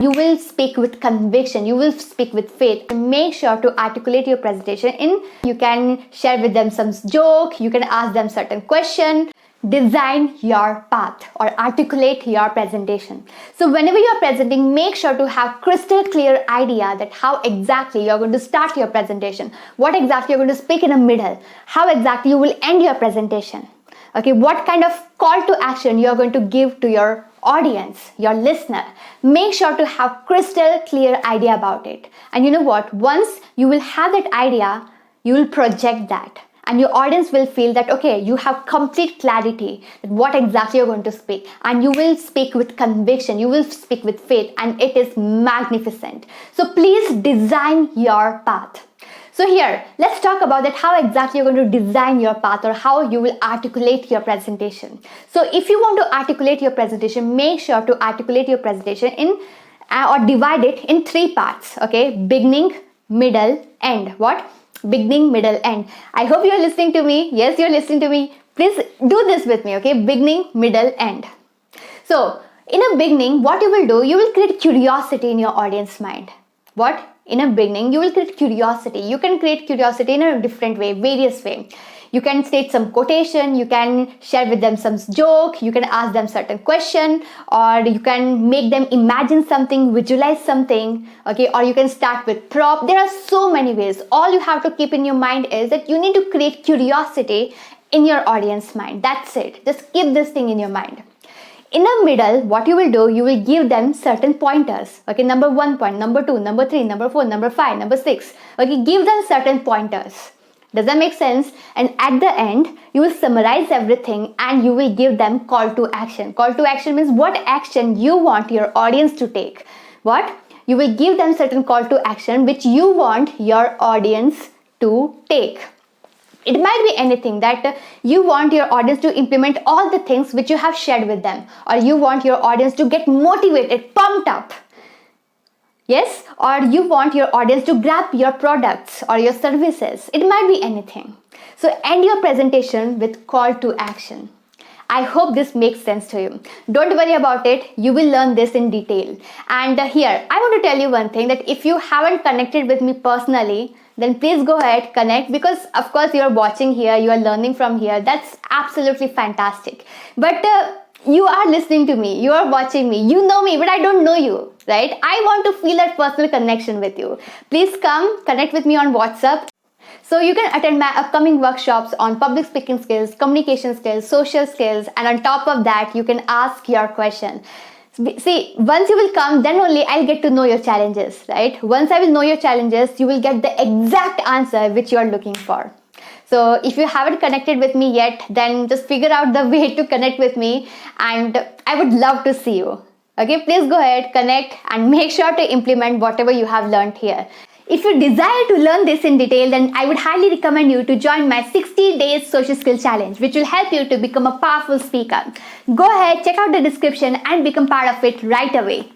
You will speak with conviction. You will speak with faith. Make sure to articulate your presentation you can share with them some joke. You can ask them certain question. Design your path or articulate your presentation. So whenever you are presenting, make sure to have crystal clear idea that how exactly you are going to start your presentation. What exactly you're going to speak in the middle. How exactly you will end your presentation. Okay, what kind of call to action you are going to give to your audience, your listener. Make sure to have crystal clear idea about it. And you know what? Once you will have that idea, you will project that. And your audience will feel that, okay, you have complete clarity that what exactly you're going to speak. And you will speak with conviction. You will speak with faith. And it is magnificent. So please design your path. So here, let's talk about that how exactly you're going to design your path or how you will articulate your presentation. So if you want to articulate your presentation, make sure to articulate your presentation or divide it in 3 parts. Okay, beginning, middle, end. What? Beginning, middle, end. I hope you're listening to me. Yes, you're listening to me. Please do this with me. Okay, beginning, middle, end. So in a beginning, what you will do, you will create curiosity in your audience mind. What? In a beginning, you will create curiosity. You can create curiosity in a different way, various way. You can state some quotation, you can share with them some joke, you can ask them certain question, or you can make them imagine something, visualize something, okay, or you can start with prop. There are so many ways. All you have to keep in your mind is that you need to create curiosity in your audience mind. That's it. Just keep this thing in your mind. In the middle, what you will do, you will give them certain pointers. Okay, number 1 point, number 2, number 3, number 4, number 5, number 6. Okay, give them certain pointers. Does that make sense? And at the end, you will summarize everything and you will give them call to action. Call to action means what action you want your audience to take. What? You will give them certain call to action which you want your audience to take. It might be anything that you want your audience to implement all the things which you have shared with them, or you want your audience to get motivated, pumped up. Yes, or you want your audience to grab your products or your services. It might be anything. So end your presentation with call to action. I hope this makes sense to you. Don't worry about it. You will learn this in detail. And here, I want to tell you one thing, that if you haven't connected with me personally, then please go ahead, connect, because of course you are watching here, you are learning from here. That's absolutely fantastic. But you are listening to me, you are watching me, you know me, but I don't know you, right? I want to feel that personal connection with you. Please come connect with me on WhatsApp. So you can attend my upcoming workshops on public speaking skills, communication skills, social skills, and on top of that, you can ask your question. See, once you will come, then only I'll get to know your challenges, right? Once I will know your challenges, you will get the exact answer which you are looking for. So if you haven't connected with me yet, then just figure out the way to connect with me, and I would love to see you. Okay, please go ahead, connect, and make sure to implement whatever you have learned here. If you desire to learn this in detail, then I would highly recommend you to join my 60 days social skill challenge, which will help you to become a powerful speaker. Go ahead, check out the description and become part of it right away.